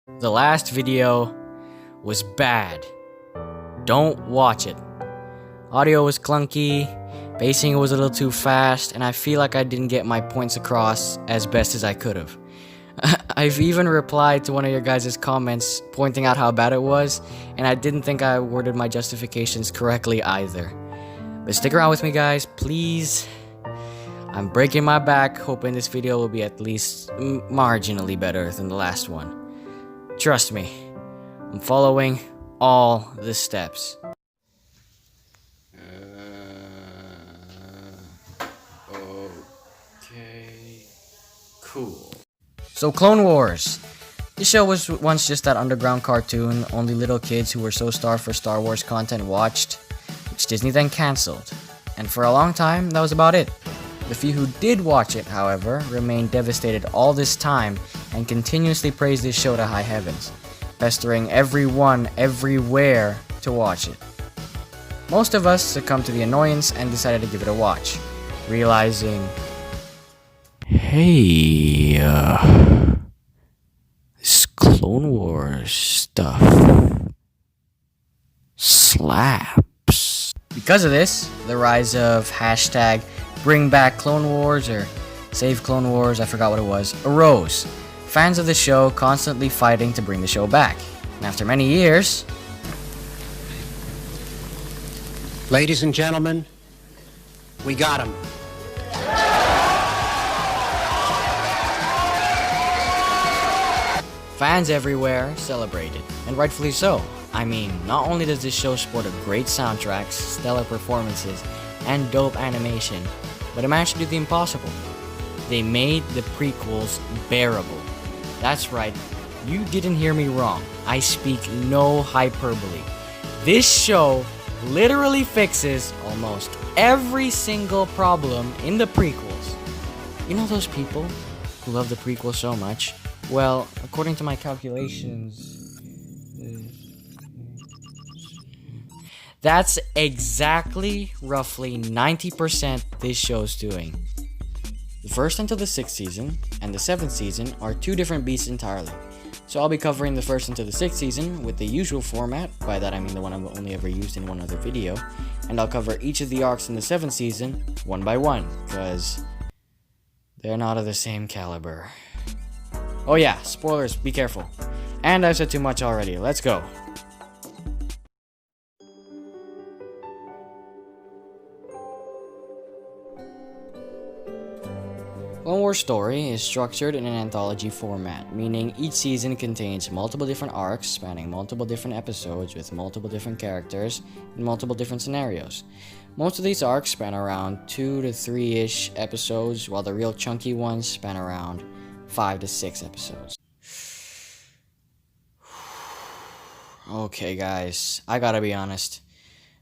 The last video was bad. Don't watch it. Audio was clunky, pacing was a little too fast, and I feel like I didn't get my points across as best as I could have. I've even replied to one of your guys' comments pointing out how bad it was, and I didn't think I worded my justifications correctly either. But stick around with me, guys, please. I'm breaking my back, hoping this video will be at least marginally better than the last one. Trust me, I'm following all the steps. Okay, cool. So Clone Wars. This show was once just that underground cartoon only little kids who were so starved for Star Wars content watched, which Disney then cancelled. And for a long time, that was about it. The few who did watch it, however, remained devastated all this time and continuously praised this show to high heavens, pestering everyone everywhere to watch it. Most of us succumbed to the annoyance and decided to give it a watch, realizing, hey, this Clone Wars stuff slaps. Because of this, the rise of hashtag Bring Back Clone Wars or Save Clone Wars, I forgot what it was, arose. Fans of the show constantly fighting to bring the show back. And after many years... Ladies and gentlemen, we got him. Fans everywhere celebrated, and rightfully so. I mean, not only does this show sport a great soundtrack, stellar performances, and dope animation, but it managed to do the impossible. They made the prequels bearable. That's right, you didn't hear me wrong. I speak no hyperbole. This show literally fixes almost every single problem in the prequels. You know those people who love the prequels so much? Well, according to my calculations, that's exactly roughly 90% this show's doing. The first until the 6th season and the 7th season are two different beasts entirely. So I'll be covering the first until the 6th season with the usual format, by that I mean the one I've only ever used in one other video, and I'll cover each of the arcs in the 7th season one by one, because they're not of the same caliber. Oh yeah, spoilers, be careful. And I've said too much already, let's go. Clone Wars story is structured in an anthology format, meaning each season contains multiple different arcs spanning multiple different episodes with multiple different characters in multiple different scenarios. Most of these arcs span around 2 to 3-ish episodes, while the real chunky ones span around 5 to 6 episodes. Okay guys, I gotta be honest.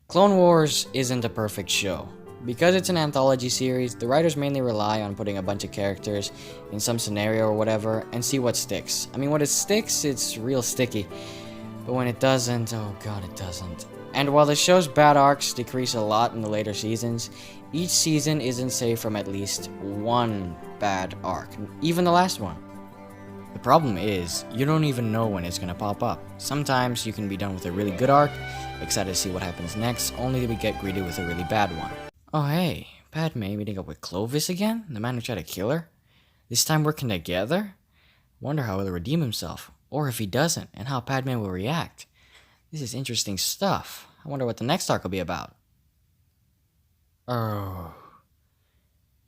Clone Wars isn't a perfect show. Because it's an anthology series, the writers mainly rely on putting a bunch of characters in some scenario or whatever and see what sticks. I mean, when it sticks, it's real sticky. But when it doesn't, oh god, it doesn't. And while the show's bad arcs decrease a lot in the later seasons, each season isn't safe from at least one bad arc, even the last one. The problem is, you don't even know when it's gonna pop up. Sometimes you can be done with a really good arc, excited to see what happens next, only to get greeted with a really bad one. Oh hey, Padme meeting up with Clovis again? The man who tried to kill her? This time working together? Wonder how he'll redeem himself, or if he doesn't, and how Padme will react. This is interesting stuff. I wonder what the next arc will be about. Oh,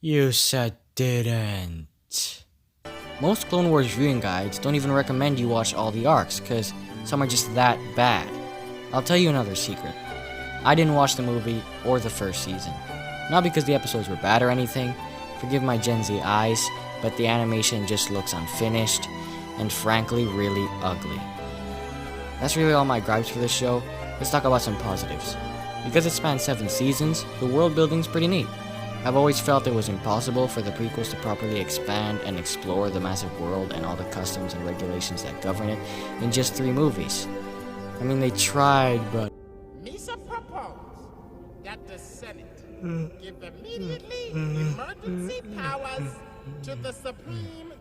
you said didn't. Most Clone Wars viewing guides don't even recommend you watch all the arcs, cause some are just that bad. I'll tell you another secret. I didn't watch the movie or the first season. Not because the episodes were bad or anything, forgive my Gen Z eyes, but the animation just looks unfinished, and frankly really ugly. That's really all my gripes for this show. Let's talk about some positives. Because it spans 7 seasons, the world building's pretty neat. I've always felt it was impossible for the prequels to properly expand and explore the massive world and all the customs and regulations that govern it in just 3 movies. I mean, they tried, but... Misa proposed that the Senate give immediately emergency powers to the Supreme.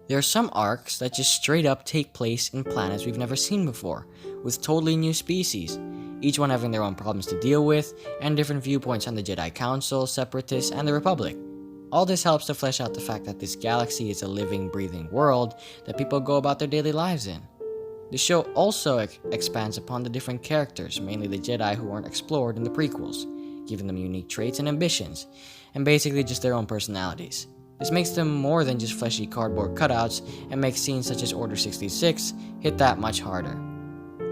There are some arcs that just straight up take place in planets we've never seen before, with totally new species, each one having their own problems to deal with, and different viewpoints on the Jedi Council, Separatists, and the Republic. All this helps to flesh out the fact that this galaxy is a living, breathing world that people go about their daily lives in. The show also expands upon the different characters, mainly the Jedi who weren't explored in the prequels, giving them unique traits and ambitions, and basically just their own personalities. This makes them more than just fleshy cardboard cutouts and makes scenes such as Order 66 hit that much harder.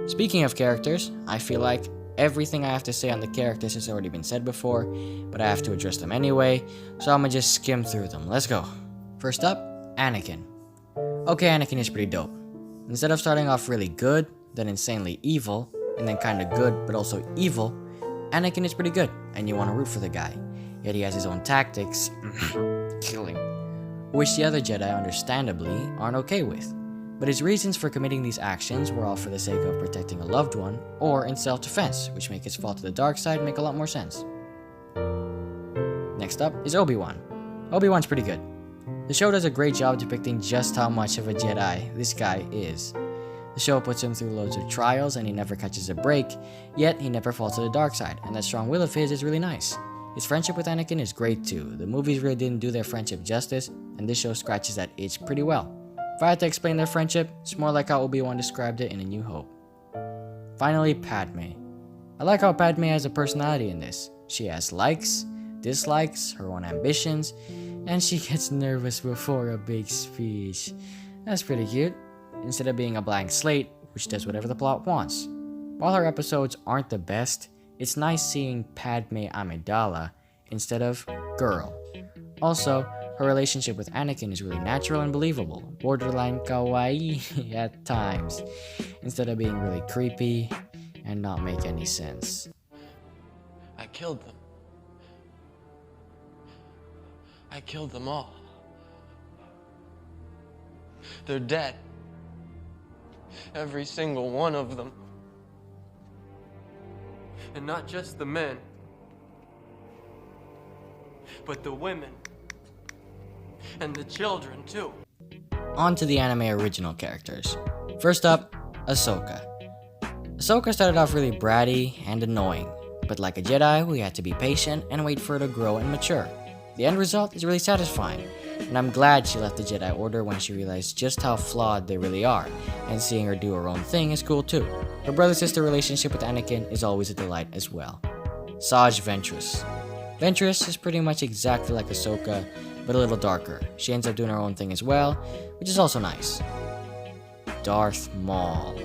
Speaking of characters, I feel like everything I have to say on the characters has already been said before, but I have to address them anyway, so I'm gonna just skim through them. Let's go. First up, Anakin. Okay, Anakin is pretty dope. Instead of starting off really good, then insanely evil, and then kinda good but also evil, Anakin is pretty good, and you wanna root for the guy. Yet he has his own tactics, killing, which the other Jedi understandably aren't okay with. But his reasons for committing these actions were all for the sake of protecting a loved one, or in self-defense, which make his fall to the dark side make a lot more sense. Next up is Obi-Wan. Obi-Wan's pretty good. The show does a great job depicting just how much of a Jedi this guy is. The show puts him through loads of trials and he never catches a break, yet he never falls to the dark side, and that strong will of his is really nice. His friendship with Anakin is great too. The movies really didn't do their friendship justice, and this show scratches that itch pretty well. If I had to explain their friendship, it's more like how Obi-Wan described it in A New Hope. Finally, Padme. I like how Padme has a personality in this. She has likes, dislikes, her own ambitions, and she gets nervous before a big speech. That's pretty cute. Instead of being a blank slate, which does whatever the plot wants. While her episodes aren't the best, it's nice seeing Padme Amidala instead of girl. Also, her relationship with Anakin is really natural and believable, borderline kawaii at times, instead of being really creepy and not make any sense. I killed them. I killed them all. They're dead. Every single one of them. And not just the men, but the women. And the children, too. On to the anime original characters. First up, Ahsoka. Ahsoka started off really bratty and annoying, but like a Jedi, we had to be patient and wait for her to grow and mature. The end result is really satisfying, and I'm glad she left the Jedi Order when she realized just how flawed they really are, and seeing her do her own thing is cool too. Her brother-sister relationship with Anakin is always a delight as well. Saj Ventress. Ventress is pretty much exactly like Ahsoka, but a little darker. She ends up doing her own thing as well, which is also nice. Darth Maul.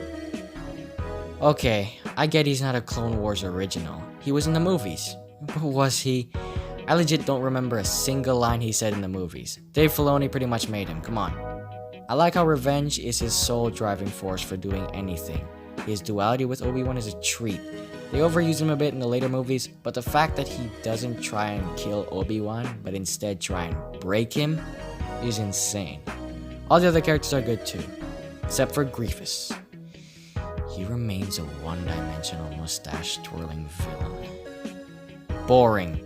Okay, I get he's not a Clone Wars original. He was in the movies. But was he? I legit don't remember a single line he said in the movies. Dave Filoni pretty much made him, come on. I like how revenge is his sole driving force for doing anything. His duality with Obi-Wan is a treat. They overuse him a bit in the later movies, but the fact that he doesn't try and kill Obi-Wan, but instead try and break him, is insane. All the other characters are good too, except for Grievous. He remains a one-dimensional mustache-twirling villain. Boring.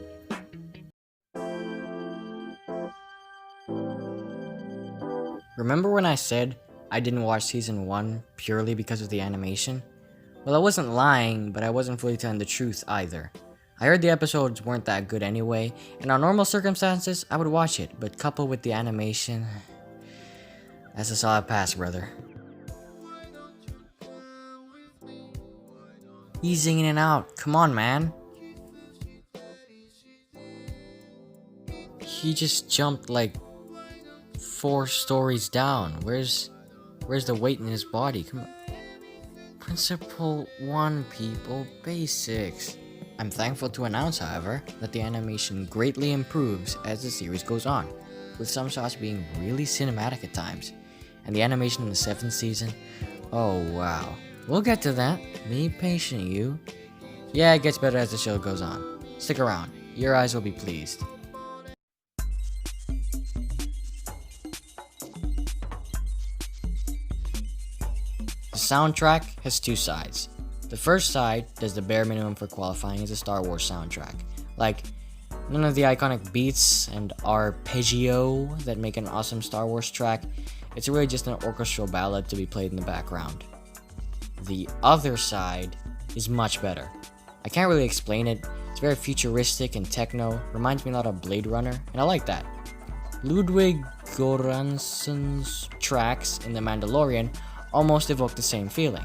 Remember when I said I didn't watch season 1 purely because of the animation? Well, I wasn't lying, but I wasn't fully telling the truth either. I heard the episodes weren't that good anyway, and on normal circumstances, I would watch it, but coupled with the animation, that's a solid pass, brother. Easing in and out, come on, man. He just jumped like 4 stories down. Where's the weight in his body? Come on. Principle 1, people, basics. I'm thankful to announce, however, that the animation greatly improves as the series goes on, with some shots being really cinematic at times, and the animation in the 7th season, oh wow. We'll get to that, be patient you. Yeah, it gets better as the show goes on. Stick around, your eyes will be pleased. The soundtrack has 2 sides. The first side does the bare minimum for qualifying as a Star Wars soundtrack, like none of the iconic beats and arpeggio that make an awesome Star Wars track, It's really just an orchestral ballad to be played in the background. The other side is much better. I can't really explain it. It's very futuristic and techno, reminds me a lot of Blade Runner, and I like that. Ludwig Göransson's tracks in The Mandalorian almost evoke the same feeling.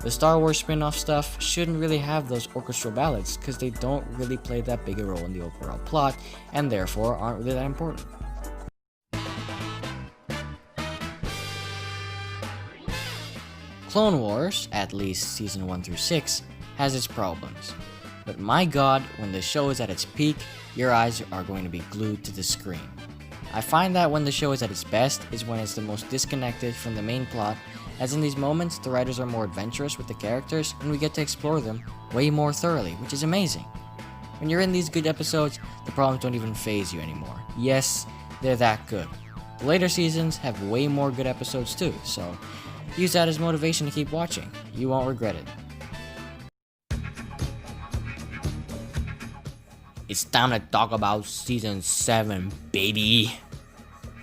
The Star Wars spin-off stuff shouldn't really have those orchestral ballads because they don't really play that big a role in the overall plot and therefore aren't really that important. Clone Wars, at least season 1 through 6, has its problems. But my god, when the show is at its peak, your eyes are going to be glued to the screen. I find that when the show is at its best is when it's the most disconnected from the main plot, as in these moments the writers are more adventurous with the characters and we get to explore them way more thoroughly, which is amazing. When you're in these good episodes, the problems don't even faze you anymore. Yes, they're that good. The later seasons have way more good episodes too, so use that as motivation to keep watching. You won't regret it. It's time to talk about Season 7, baby!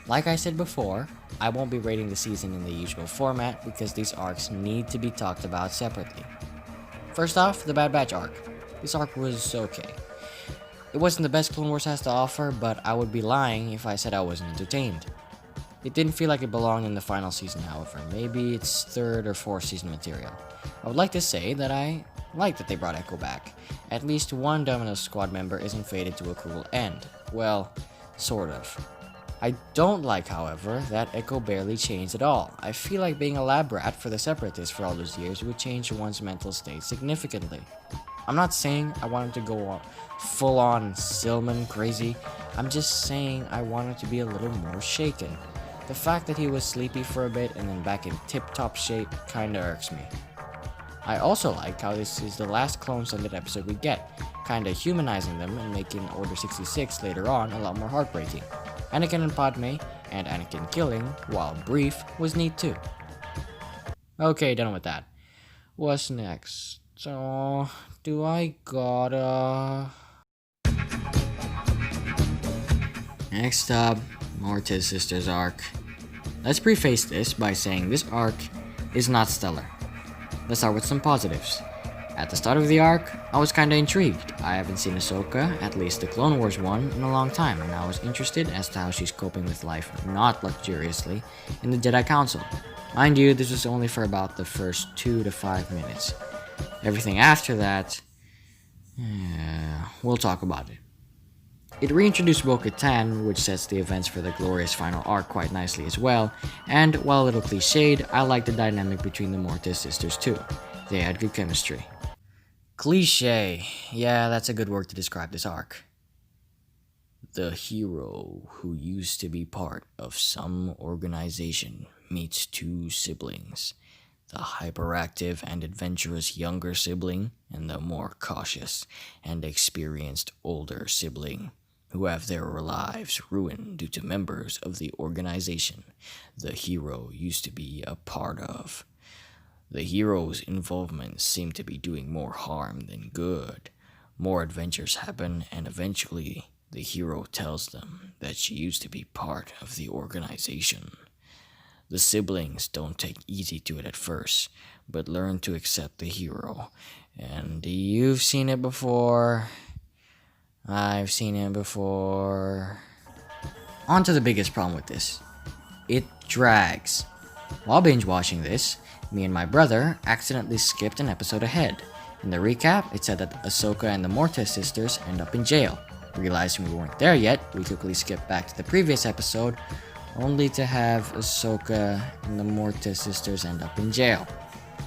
Like I said before, I won't be rating the season in the usual format because these arcs need to be talked about separately. First off, the Bad Batch arc. This arc was okay. It wasn't the best Clone Wars has to offer, but I would be lying if I said I wasn't entertained. It didn't feel like it belonged in the final season, however. Maybe it's third or fourth season material. I would like to say that I like that they brought Echo back. At least one Domino's squad member isn't fated to a cruel end. Well, sort of. I don't like, however, that Echo barely changed at all. I feel like being a lab rat for the Separatists for all those years would change one's mental state significantly. I'm not saying I want him to go full-on Silman crazy. I'm just saying I want him to be a little more shaken. The fact that he was sleepy for a bit and then back in tip-top shape kinda irks me. I also like how this is the last clone-centered episode we get, kinda humanizing them and making Order 66 later on a lot more heartbreaking. Anakin and Padme, and Anakin killing, while brief, was neat too. Okay, done with that. What's next? So, do I gotta... Next up, Mortis Sisters arc. Let's preface this by saying this arc is not stellar. Let's start with some positives. At the start of the arc, I was kinda intrigued. I haven't seen Ahsoka, at least the Clone Wars one, in a long time, and I was interested as to how she's coping with life not luxuriously in the Jedi Council. Mind you, this was only for about the first 2 to 5 minutes. Everything after that, we'll talk about it. It reintroduced Bo-Katan, which sets the events for the glorious final arc quite nicely as well, and while a little cliched, I liked the dynamic between the Mortis sisters too. They had good chemistry. Cliche. Yeah, that's a good word to describe this arc. The hero who used to be part of some organization meets two siblings. The hyperactive and adventurous younger sibling and the more cautious and experienced older sibling, who have their lives ruined due to members of the organization the hero used to be a part of. The hero's involvement seemed to be doing more harm than good. More adventures happen, and eventually the hero tells them that she used to be part of the organization. The siblings don't take easy to it at first, but learn to accept the hero. And you've seen it before. I've seen it before. On to the biggest problem with this. It drags. While binge watching this, me and my brother accidentally skipped an episode ahead. In the recap, it said that Ahsoka and the Mortis sisters end up in jail. Realizing we weren't there yet, we quickly skipped back to the previous episode, only to have Ahsoka and the Mortis sisters end up in jail.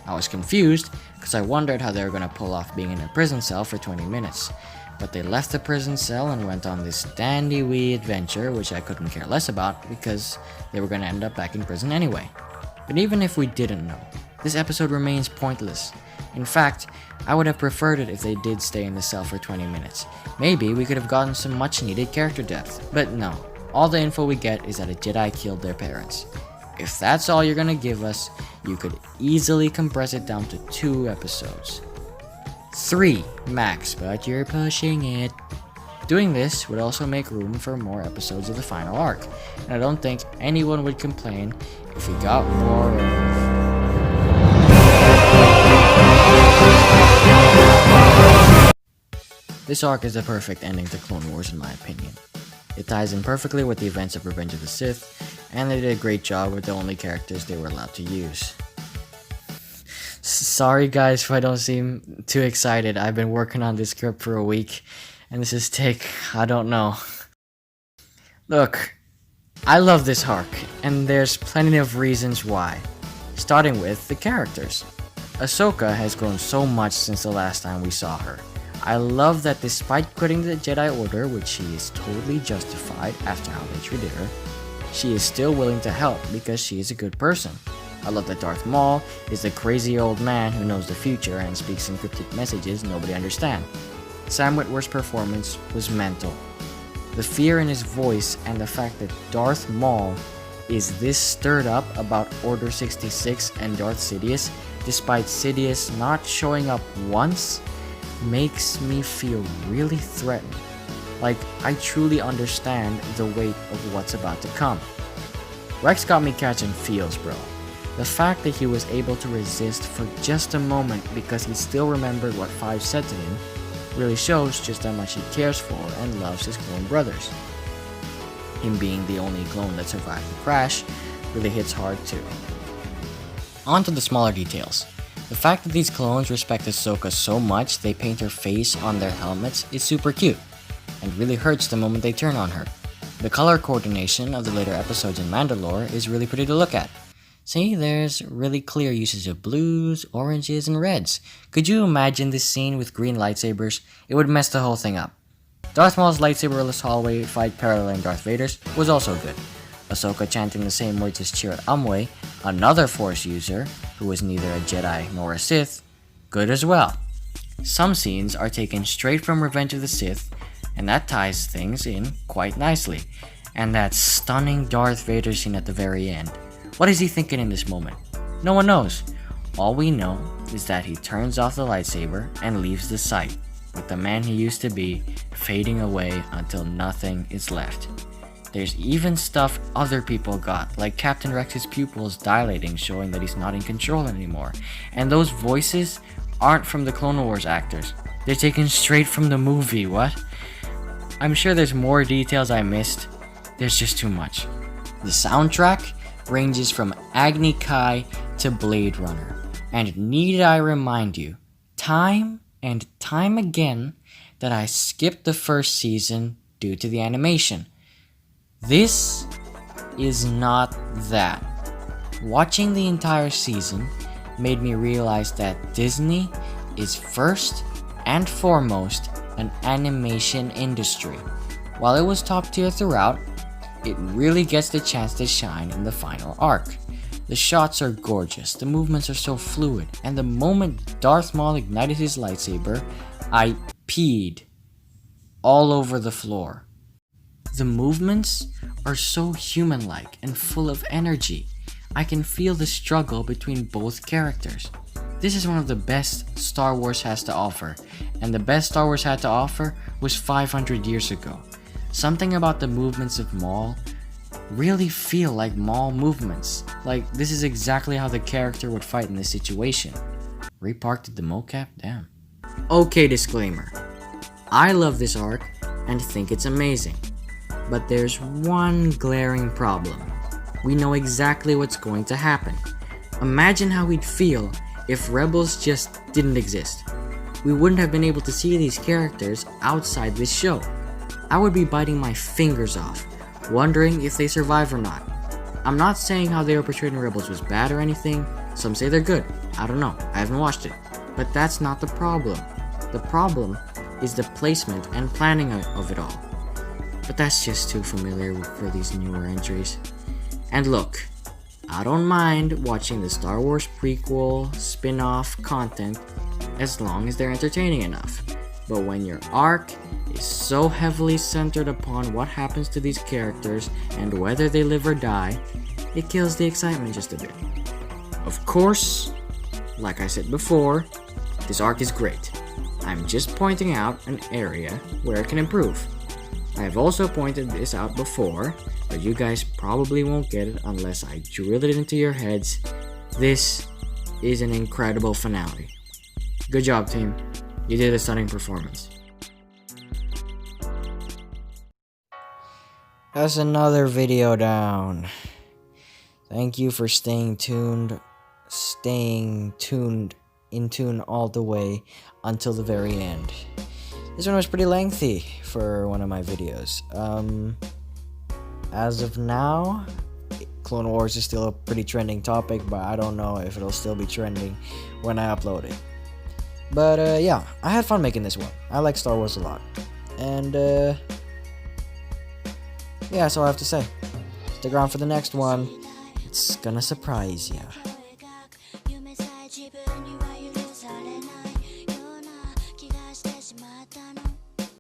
I was confused, because I wondered how they were going to pull off being in a prison cell for 20 minutes. But they left the prison cell and went on this dandy-wee adventure, which I couldn't care less about, because they were going to end up back in prison anyway. But even if we didn't know, this episode remains pointless. In fact, I would have preferred it if they did stay in the cell for 20 minutes. Maybe we could have gotten some much-needed character depth, but no. All the info we get is that a Jedi killed their parents. If that's all you're gonna give us, you could easily compress it down to 2 episodes. 3 max, but you're pushing it. Doing this would also make room for more episodes of the final arc, and I don't think anyone would complain if we got more This arc is the perfect ending to Clone Wars in my opinion. It ties in perfectly with the events of Revenge of the Sith, and they did a great job with the only characters they were allowed to use. Sorry guys if I don't seem too excited. I've been working on this script for a week, and this is I don't know. Look, I love this arc, and there's plenty of reasons why. Starting with the characters. Ahsoka has grown so much since the last time we saw her. I love that despite quitting the Jedi Order, which she is totally justified after how they treated her, she is still willing to help because she is a good person. I love that Darth Maul is the crazy old man who knows the future and speaks encrypted messages nobody understands. Sam Witwer's performance was mental. The fear in his voice and the fact that Darth Maul is this stirred up about Order 66 and Darth Sidious, despite Sidious not showing up once, makes me feel really threatened. Like, I truly understand the weight of what's about to come. Rex got me catching feels, bro. The fact that he was able to resist for just a moment because he still remembered what Five said to him really shows just how much he cares for and loves his clone brothers. Him being the only clone that survived the crash really hits hard too. On to the smaller details. The fact that these clones respect Ahsoka so much they paint her face on their helmets is super cute, and really hurts the moment they turn on her. The color coordination of the later episodes in Mandalore is really pretty to look at. See, there's really clear usage of blues, oranges, and reds. Could you imagine this scene with green lightsabers? It would mess the whole thing up. Darth Maul's lightsaberless hallway fight paralleling Darth Vader's was also good. Ahsoka chanting the same words as Chirrut Îmwe, another Force user, who was neither a Jedi nor a Sith, good as well. Some scenes are taken straight from Revenge of the Sith, and that ties things in quite nicely. And that stunning Darth Vader scene at the very end. What is he thinking in this moment? No one knows. All we know is that he turns off the lightsaber and leaves the site, with the man he used to be fading away until nothing is left. There's even stuff other people got, like Captain Rex's pupils dilating, showing that he's not in control anymore. And those voices aren't from the Clone Wars actors. They're taken straight from the movie, what? I'm sure there's more details I missed. There's just too much. The soundtrack ranges from Agni Kai to Blade Runner. And need I remind you, time and time again, that I skipped the first season due to the animation. This is not that. Watching the entire season made me realize that Disney is first and foremost an animation industry. While it was top tier throughout, it really gets the chance to shine in the final arc. The shots are gorgeous, the movements are so fluid, and the moment Darth Maul ignited his lightsaber, I peed all over the floor. The movements are so human-like and full of energy. I can feel the struggle between both characters. This is one of the best Star Wars has to offer, and the best Star Wars had to offer was 500 years ago. Something about the movements of Maul really feel like Maul movements. Like, this is exactly how the character would fight in this situation. Reparked the mocap? Damn. Okay, disclaimer. I love this arc and think it's amazing. But there's one glaring problem. We know exactly what's going to happen. Imagine how we'd feel if Rebels just didn't exist. We wouldn't have been able to see these characters outside this show. I would be biting my fingers off, wondering if they survive or not. I'm not saying how they were portrayed in Rebels was bad or anything. Some say they're good. I don't know. I haven't watched it. But that's not the problem. The problem is the placement and planning of it all. But that's just too familiar for these newer entries. And look, I don't mind watching the Star Wars prequel, spin-off content as long as they're entertaining enough. But when your arc is so heavily centered upon what happens to these characters and whether they live or die, it kills the excitement just a bit. Of course, like I said before, this arc is great. I'm just pointing out an area where it can improve. I have also pointed this out before, but you guys probably won't get it unless I drill it into your heads. This is an incredible finale. Good job, team. You did a stunning performance. That's another video down. Thank you for staying in tune all the way until the very end. This one was pretty lengthy for one of my videos. As of now, Clone Wars is still a pretty trending topic, but I don't know if it'll still be trending when I upload it. But yeah, I had fun making this one. I like Star Wars a lot. And yeah, that's all I have to say. Stick around for the next one. It's gonna surprise ya.